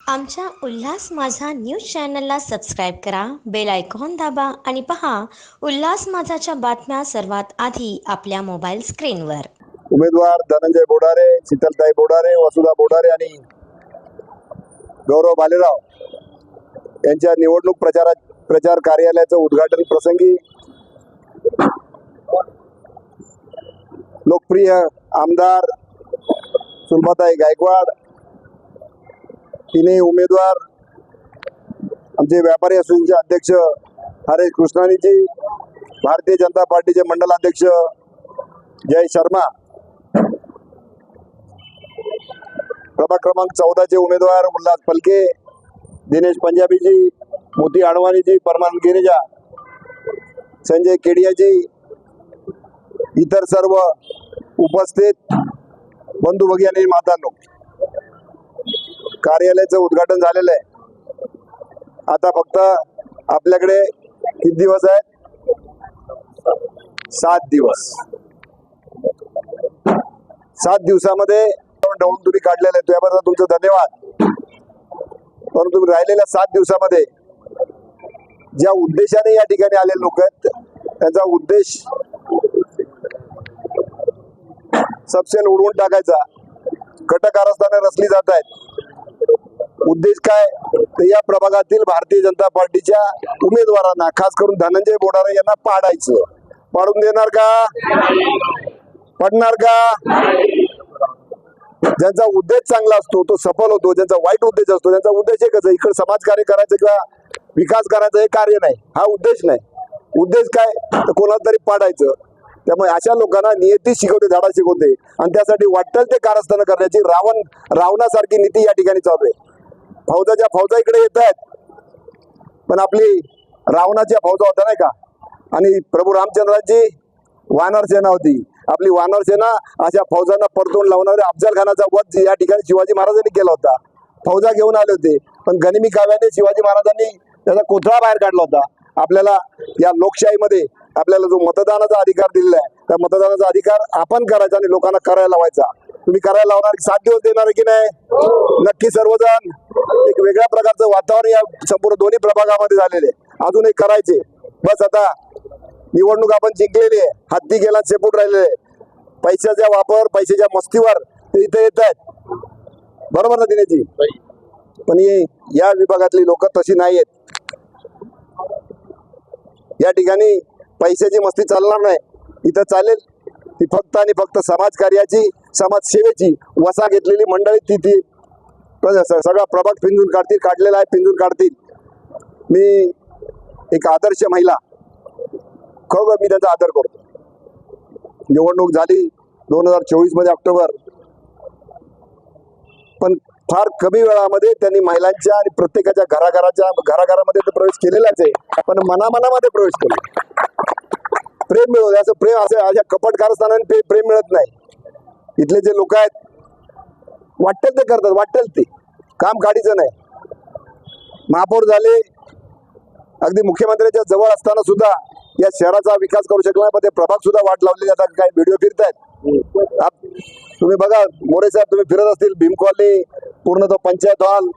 आमच्या उल्हास माझा न्यूज चॅनलला सबस्क्राईब करा, बेल आयकॉन दाबा आणि पहा उल्हास माझाच्या बातम्या सर्वात आधी आपल्या मोबाईल स्क्रीनवर। उमेदवार धनंजय बोडारे, शीतलताई बोडारे, वसुधा बोडारे आणि गौरव भालेराव यांच्या निवडणूक प्रचार कार्यालयाचं उद्घाटन प्रसंगी लोकप्रिय आमदार सुलभाताई गायकवाड, तिन्ही उमेदवार, आमचे व्यापारी असोसिएशनचे अध्यक्ष हरेश कृष्णानीजी, भारतीय जनता पार्टीचे मंडल अध्यक्ष जय शर्मा, प्रभाग क्रमांक 14 चे उमेदवार उल्हास फलके, दिनेश पंजाबीजी, मोती आडवाणीजी, परमानंद गिरिजा, संजय केडियाजी, इतर सर्व उपस्थित बंधू भगिनी मातांनो, कार्यालयाचं उद्घाटन झालेलं आहे। आता फक्त आपल्याकडे किती दिवस आहेत? 7 दिवस। 7 दिवसामध्ये डवळून काढलेलं आहे, त्याबद्दल तुमचं धन्यवाद। परंतु राहिलेल्या 7 दिवसामध्ये ज्या उद्देशाने या ठिकाणी आलेले लोक आहेत, त्यांचा उद्देश सबसेल उडवून टाकायचा, कटकारस्थाने रचली जात आहेत। उद्देश काय? तर या प्रभागातील भारतीय जनता पार्टीच्या उमेदवारांना, खास करून धनंजय बोडारे यांना पाडायचं। पाडून देणार का? पडणार का? ज्यांचा उद्देश चांगला असतो तो सफल होतो, ज्यांचा वाईट उद्देश असतो त्यांचा उद्देश एकच आहे, इकडे समाजकार्य करायचं किंवा विकास करायचं, हे कार्य नाही, हा उद्देश नाही। उद्देश काय? तर कोणाला तरी पाडायचं। त्यामुळे अशा लोकांना नियती शिकवते, धडा शिकवते, आणि त्यासाठी वाटेल ते कारस्थान करण्याची रावणासारखी नीती या ठिकाणी चालू आहे। फौजा इकडे येत आहेत, पण आपली रावणाच्या फौजा होत्या नाही का, आणि प्रभू रामचंद्रांची वानर सेना होती। आपली वानर सेना अशा फौजांना परतून लावणारे अफजल खानाचा वध या ठिकाणी शिवाजी महाराजांनी केला होता। फौजा घेऊन आले होते, पण गनिमी काव्याने शिवाजी महाराजांनी त्याचा कोथळा बाहेर काढला होता। आपल्याला या लोकशाहीमध्ये आपल्याला जो मतदानाचा अधिकार दिलेला आहे, त्या मतदानाचा अधिकार आपण करायचा आणि लोकांना करायला लावायचा। तुम्ही करायला लावणार, 7 दिवस देणार आहे की नाही? नक्की सर्वजण। एक वेगळ्या प्रकारचं वातावरण या संपूर्ण दोन्ही प्रभागामध्ये झालेले, अजून एक करायचे। बस आता निवडणूक आपण जिंकलेली आहे, हत्ती गेला शेपूट राहिलेले, पैशाचा वापर, पैशाच्या मस्तीवर ते इथे येत आहेत, बरोबर ना दिनेशजी? पण या विभागातली लोक तशी नाही आहेत। या ठिकाणी पैशाची मस्ती चालणार नाही, इथं चालेल ती फक्त आणि फक्त समाजकार्याची, समाजसेवेची वसा घेतलेली मंडळी ती सगळा प्रभाग पिंजून काढतील, काढलेला आहे, पिंजून काढतील। मी एक आदर्श महिला, खरोखर मी त्यांचा आदर करतो। निवडणूक झाली 2024 मध्ये ऑक्टोबर, पण फार कमी वेळामध्ये त्यांनी महिलांच्या आणि प्रत्येकाच्या घराघरामध्ये प्रवेश केलेलाच आहे, पण मनामध्ये प्रवेश केला। प्रेम मिळवलं, असं प्रेम अशा कपट कारस्थानाने प्रेम मिळत नाही। इथले जे लोक आहेत वाटेल ते करतात, वाटेल ते काम काढीचं नाही। महापौर झाले, अगदी मुख्यमंत्र्यांच्या जवळ असताना सुद्धा या शहराचा विकास करू शकला नाही, पण ते प्रभाग सुद्धा वाट लावलेली। आता काही व्हिडिओ फिरतायत, तुम्ही बघा, मोरे साहेब तुम्ही फिरत असतील, भीम कॉलनी, पूर्ण तो पंचायत हॉल,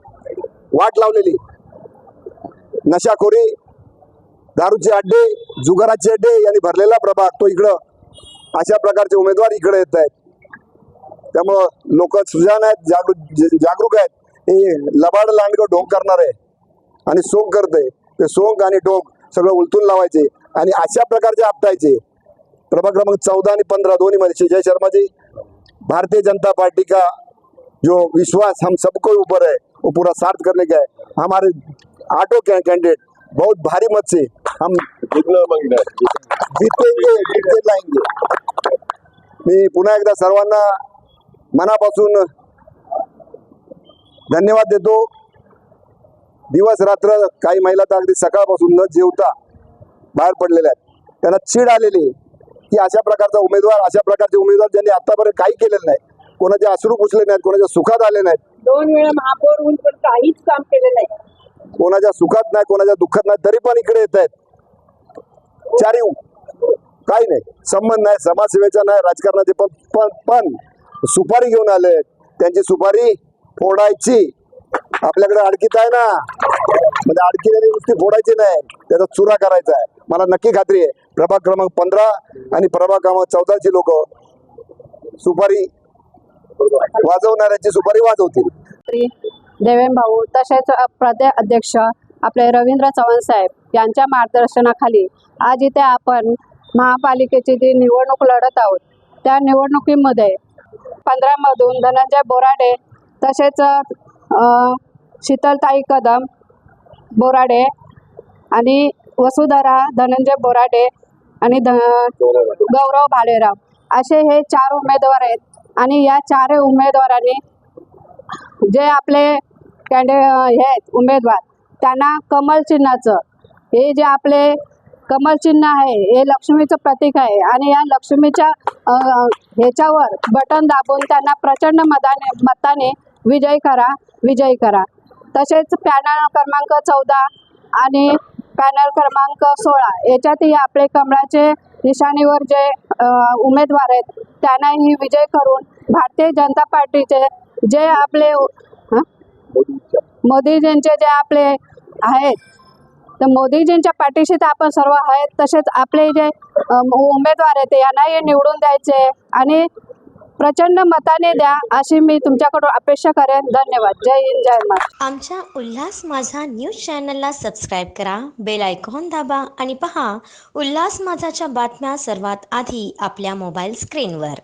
वाट लावलेली। नशाखोरी, दारूचे अड्डे, जुगाराचे अड्डे यांनी भरलेला प्रभाग, तो इकडं अशा प्रकारचे उमेदवार इकडे येत आहेत। त्यामुळं लोक सुजाण आहेत, जागरूक आहेत। हे लबाड लांडगं ढोंग करणार आहे आणि सोंग करते, ते सोंग आणि ढोंग सगळं उलटून लावायचे आणि अशा प्रकारचे आपटायचे। प्रभाग क्रमांक 14 आणि 15 दोन्ही मध्ये जय शर्मा जी, भारतीय जनता पार्टी का जो विश्वास हम सबको ऊपर है वो पूरा सार्थ करने का है। हमारे 8 कैंडिडेट बहुत भारी मत से हम जीतेंगे, जीत लाएंगे। मी पुन्हा एकदा सर्वांना मनापासून धन्यवाद देतो। दिवस रात्र काही महिला तर अगदी सकाळपासून न जेवता बाहेर पडलेल्या आहेत, त्यांना चीड आलेली की अशा प्रकारचा उमेदवार, अशा प्रकारचे उमेदवार ज्यांनी आतापर्यंत काही केलेलं नाही, कोणाचे अश्रू पुसले नाहीत, कोणाच्या सुखात आले नाहीत, 2 वेळा महापौर होऊन पण काहीच काम केलेलं नाही, कोणाच्या सुखात नाही, कोणाच्या दुःखात नाही, तरी पण इकडे येत आहेत। चारीव काही नाही, संबंध नाही, समाजसेवेचा नाही, राजकारणाचे, पण सुपारी घेऊन आले, त्यांची सुपारी फोडायची आपल्याकडे अडकीत आहे ना, म्हणजे अडकीने नुसती फोडायची नाही, त्याचा चुरा करायचा आहे. मला नक्की खात्री आहे प्रभाग क्रमांक 15 आणि प्रभाग क्रमांक 14 ची लोक सुपारी वाजवणाऱ्याची सुपारी वाजवतील. देवेन भाऊ तसेच प्रदेश अध्यक्ष आपले रवींद्र चव्हाण साहेब यांच्या मार्गदर्शनाखाली आज इथे आपण महापालिकेची जी निवडणूक लढत आहोत त्या निवडणुकीमध्ये 15 मधून धनंजय बोराडे तसेच शीतलताई कदम बोराडे आणि वसुधरा धनंजय बोराडे आणि गौरव भालेराव असे हे 4 उमेदवार आहेत. आणि या 4 उमेदवारांनी जे आपले हे आहेत उमेदवार त्यांना कमळ चिन्हाचं, हे जे आपले कमळ चिन्ह आहे हे लक्ष्मीचं प्रतीक आहे आणि या लक्ष्मीच्या ह्याच्यावर बटन दाबून त्यांना प्रचंड मताने विजयी करा. तसेच पॅनल क्रमांक 14 आणि पॅनल क्रमांक 16 याच्यातही आपले कमळाचे निशाणीवर जे उमेदवार आहेत त्यांनाही विजय करून भारतीय जनता पार्टीचे जे आपले मोदीजींचे जे आपले आहेत तर मोदीजींच्या पाठीशी तर आपण सर्व आहेत. तसेच आपले जे उमेदवार आहेत यांनाही निवडून द्यायचे आणि प्रचंड मताने द्या अशी मी तुमच्याकडून अपेक्षा करेन. धन्यवाद. जय हिंद, जय महाराष्ट्र. आमच्या उल्हास माझा न्यूज चॅनलला सबस्क्राईब करा, बेल आयकॉन दाबा आणि पहा उल्हास माझाच्या बातम्या सर्वात आधी आपल्या मोबाईल स्क्रीनवर.